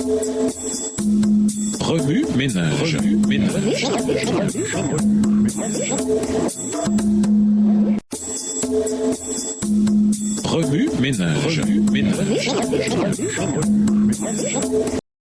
Remue ménage. Remue ménage.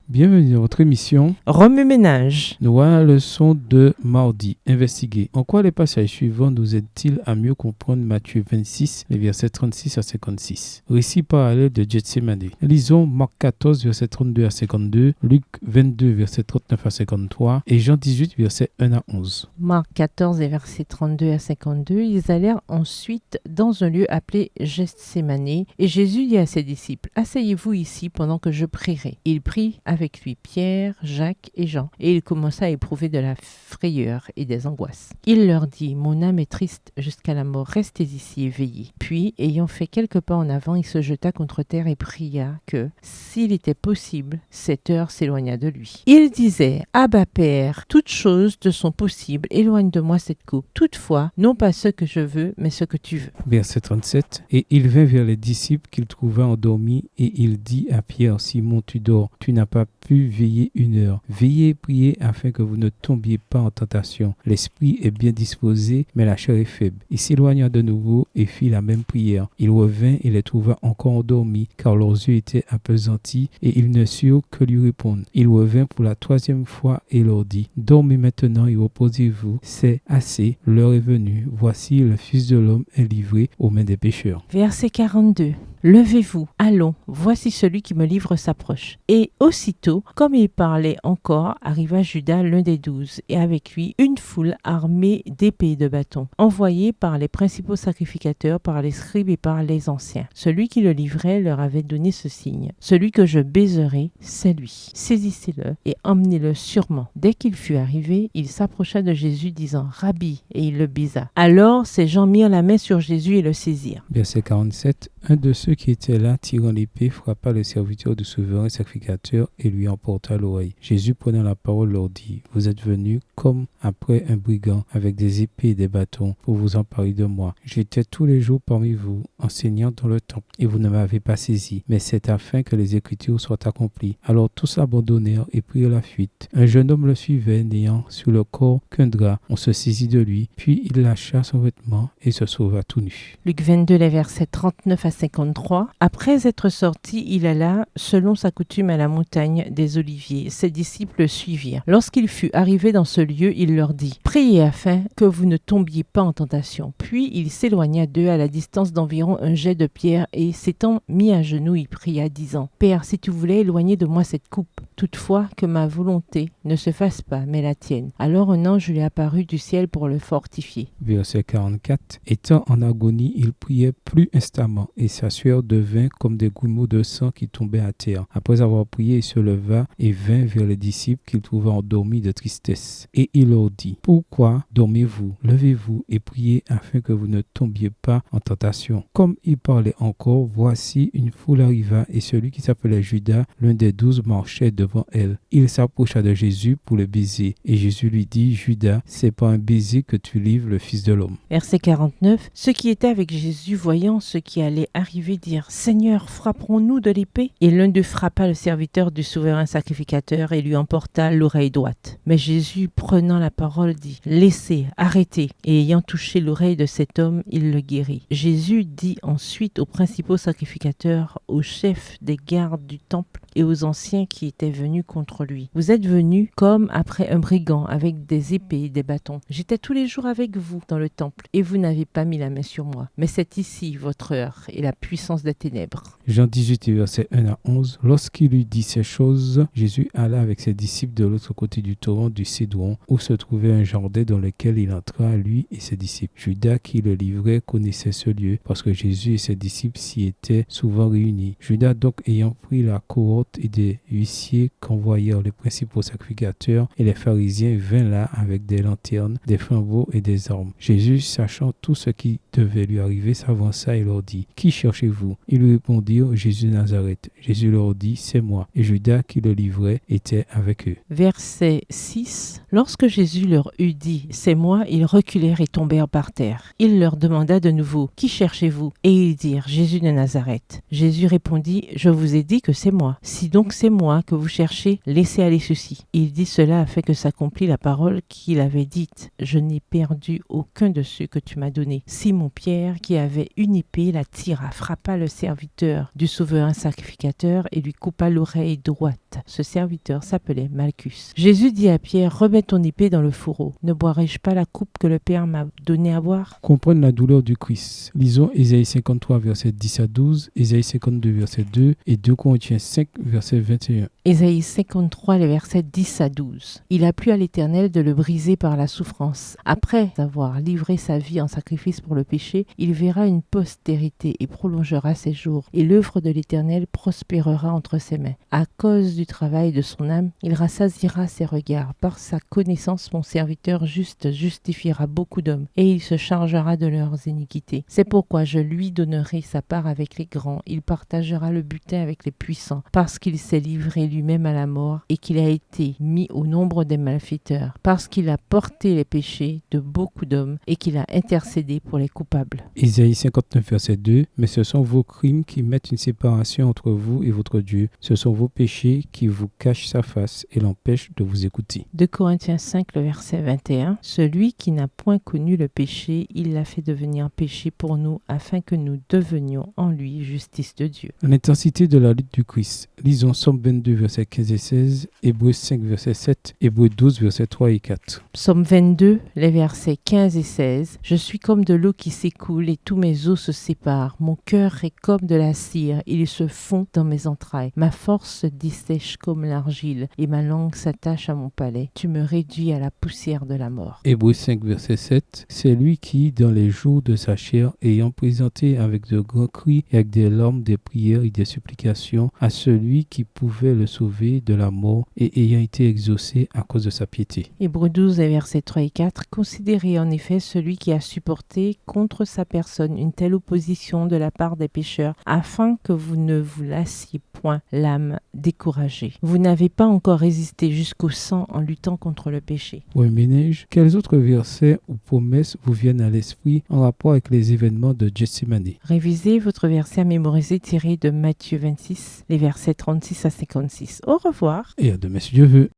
Bienvenue dans votre émission Remue ménage. Nous voilà la leçon de mardi. Investiguer. En quoi les passages suivants nous aident-ils à mieux comprendre Matthieu 26, les versets 36 à 56. Récit parallèle de Gethsémane. Lisons Marc 14, versets 32 à 52, Luc 22, versets 39 à 53 et Jean 18, versets 1 à 11. Marc 14 et versets 32 à 52, ils allèrent ensuite dans un lieu appelé Gethsémane et Jésus dit à ses disciples, « Asseyez-vous ici pendant que je prierai. » Il prit avec lui Pierre, Jacques et Jean, et il commença à éprouver de la frayeur et des angoisses. Il leur dit, « Mon âme est triste jusqu'à la mort, restez ici et veillez. » Puis, ayant fait quelques pas en avant, il se jeta contre terre et pria que, s'il était possible, cette heure s'éloignât de lui. Il disait, « Abba Père, toutes choses te sont possibles, éloigne de moi cette coupe. Toutefois, non pas ce que je veux, mais ce que tu veux. » Verset 37. Et il vint vers les disciples qu'il trouva endormis, et il dit à Pierre, « Simon, tu dors, tu n'as pas pu veiller une heure. Veillez et priez afin que vous ne tombiez pas en tentation. L'esprit est bien disposé, mais la chair est faible. » Il s'éloigna de nouveau et fit la même prière. Il revint et les trouva encore endormis, car leurs yeux étaient appesantis, et ils ne surent que lui répondre. Il revint pour la troisième fois et leur dit, « Dormez maintenant et reposez-vous. C'est assez, l'heure est venue. Voici le Fils de l'homme est livré aux mains des pécheurs. » Verset 42. Levez-vous, allons, voici celui qui me livre s'approche. Et aussitôt, comme il parlait encore, arriva Judas, l'un des 12, et avec lui une foule armée d'épées et de bâtons, envoyée par les principaux sacrificateurs, par les scribes et par les anciens. Celui qui le livrait leur avait donné ce signe. Celui que je baiserai, c'est lui. Saisissez-le et emmenez-le sûrement. Dès qu'il fut arrivé, il s'approcha de Jésus, disant, Rabbi, et il le baisa. Alors ces gens mirent la main sur Jésus et le saisirent. Verset 47. Un de ceux qui étaient là, tirant l'épée, frappa le serviteur du souverain sacrificateur et lui emporta l'oreille. Jésus, prenant la parole, leur dit, « Vous êtes venus comme après un brigand, avec des épées et des bâtons, pour vous emparer de moi. J'étais tous les jours parmi vous, enseignant dans le temple, et vous ne m'avez pas saisi. Mais c'est afin que les Écritures soient accomplies. » Alors tous abandonnèrent et prirent la fuite. Un jeune homme le suivait, n'ayant sur le corps qu'un drap. On se saisit de lui, puis il lâcha son vêtement et se sauva tout nu. Luc 22, les versets 39 à 53. Après être sorti, il alla, selon sa coutume, à la montagne des Oliviers. Ses disciples le suivirent. Lorsqu'il fut arrivé dans ce lieu, il leur dit, « Priez afin que vous ne tombiez pas en tentation. » Puis il s'éloigna d'eux à la distance d'environ un jet de pierre et, s'étant mis à genoux, il pria, disant, « Père, si tu voulais éloigner de moi cette coupe, toutefois que ma volonté ne se fasse pas, mais la tienne. » Alors un ange lui apparut du ciel pour le fortifier. Verset 44. Étant en agonie, il priait plus instamment, et sa sueur devint comme des gouttes de sang qui tombaient à terre. Après avoir prié, il se leva et vint vers les disciples qu'il trouva endormis de tristesse. Et il leur dit, « Pourquoi dormez-vous? Levez-vous et priez afin que vous ne tombiez pas en tentation. » Comme il parlait encore, voici une foule arriva, et celui qui s'appelait Judas, l'un des 12, marchait devant elle. Il s'approcha de Jésus pour le baiser, et Jésus lui dit, « Judas, c'est par un baiser que tu livres le Fils de l'homme. » Verset 49. Ceux qui étaient avec Jésus, voyant ce qui allait arriver, dirent, « Seigneur, frapperons-nous de l'épée ?» Et l'un d'eux frappa le serviteur du souverain sacrificateur et lui emporta l'oreille droite. Mais Jésus, prenant la parole, dit, « Laissez, arrêtez. » Et ayant touché l'oreille de cet homme, il le guérit. Jésus dit ensuite aux principaux sacrificateurs, aux chefs des gardes du temple et aux anciens qui étaient venus contre lui, « Vous êtes venus comme après un brigand avec des épées et des bâtons. J'étais tous les jours avec vous dans le temple et vous n'avez pas mis la main sur moi. Mais c'est ici votre heure et la puissance des ténèbres. » Jean 18, versets 1 à 11. Lorsqu'il eut dit ces choses, Jésus alla avec ses disciples de l'autre côté du torrent du Cédron, où se trouvait un jardin dans lequel il entra, lui et ses disciples. Judas, qui le livrait, connaissait ce lieu, parce que Jésus et ses disciples s'y étaient souvent réunis. Judas donc, ayant pris la cohorte et des huissiers qu'envoyèrent les principaux sacrificateurs et les pharisiens, vint là avec des lanternes, des flambeaux et des armes. Jésus, sachant tout ce qui devait lui arriver s'avança et leur dit, « Qui cherchez-vous » Ils lui répondirent, « Jésus de Nazareth. » Jésus leur dit, « C'est moi. » Et Judas qui le livrait était avec eux. Verset 6. Lorsque Jésus leur eut dit « C'est moi », ils reculèrent et tombèrent par terre. Il leur demanda de nouveau « Qui cherchez-vous » Et ils dirent « Jésus de Nazareth. » Jésus répondit « Je vous ai dit que c'est moi. Si donc c'est moi que vous cherchez, laissez aller ceci. » Il dit cela afin que s'accomplisse la parole qu'il avait dite « Je n'ai perdu aucun de ceux que tu m'as donnés. » Simon-Pierre, qui avait une épée, la tira, frappa le serviteur du souverain sacrificateur et lui coupa l'oreille droite. Ce serviteur s'appelait Malchus. Jésus dit à Pierre, remets ton épée dans le fourreau. Ne boirai-je pas la coupe que le Père m'a donné à boire? Comprendre la douleur du Christ. Lisons Ésaïe 53, verset 10 à 12, Ésaïe 52, verset 2 et 2 Corinthiens 5, verset 21. Ésaïe 53, les versets 10 à 12. Il a plu à l'Éternel de le briser par la souffrance. Après avoir livré sa vie en sacrifice pour le péché, il verra une postérité et prolongera ses jours. Et l'œuvre de l'Éternel prospérera entre ses mains. À cause du travail de son âme, il rassasiera ses regards. Par sa connaissance, mon serviteur juste justifiera beaucoup d'hommes, et il se chargera de leurs iniquités. C'est pourquoi je lui donnerai sa part avec les grands. Il partagera le butin avec les puissants, parce qu'il s'est livré lui-même à la mort, et qu'il a été mis au nombre des malfaiteurs, parce qu'il a porté les péchés de beaucoup d'hommes, et qu'il a intercédé pour les coupables. Ésaïe 59, verset 2. Mais ce sont vos crimes qui mettent une séparation entre vous et votre Dieu. Ce sont vos péchés qui vous cachent sa face et l'empêchent de vous écouter. 2 Corinthiens 5, le verset 21. Celui qui n'a point connu le péché, il l'a fait devenir péché pour nous, afin que nous devenions en lui justice de Dieu. L'intensité de la lutte du Christ. Lisons Psaume 22, verset 15 et 16, Hébreux 5, verset 7, Hébreux 12, verset 3 et 4. Psaume 22, les versets 15 et 16. Je suis comme de l'eau qui s'écoule et tous mes os se séparent. Mon cœur est comme de la cire, il se fond dans mes entrailles. Ma force se dessèche comme l'argile et ma langue s'attache à mon palais. Tu me réduis à la poussière de la mort. Hébreux 5, verset 7. C'est lui qui, dans les jours de sa chair, ayant présenté avec de grands cris et avec des larmes, des prières et des supplications à celui qui pouvait le sauver de la mort et ayant été exaucé à cause de sa piété. Hébreux 12, les versets 3 et 4. Considérez en effet celui qui a supporté contre sa personne une telle opposition de la part des pécheurs, afin que vous ne vous lassiez point l'âme découragée. Vous n'avez pas encore résisté jusqu'au sang en luttant contre le péché. Oui, Ménage, quels autres versets ou promesses vous viennent à l'esprit en rapport avec les événements de Gethsémane? Révisez votre verset à mémoriser tiré de Matthieu 26, les versets 36 à 56. Au revoir. Et à demain si Dieu veut.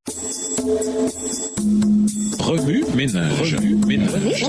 Remue ménage. Remue ménage.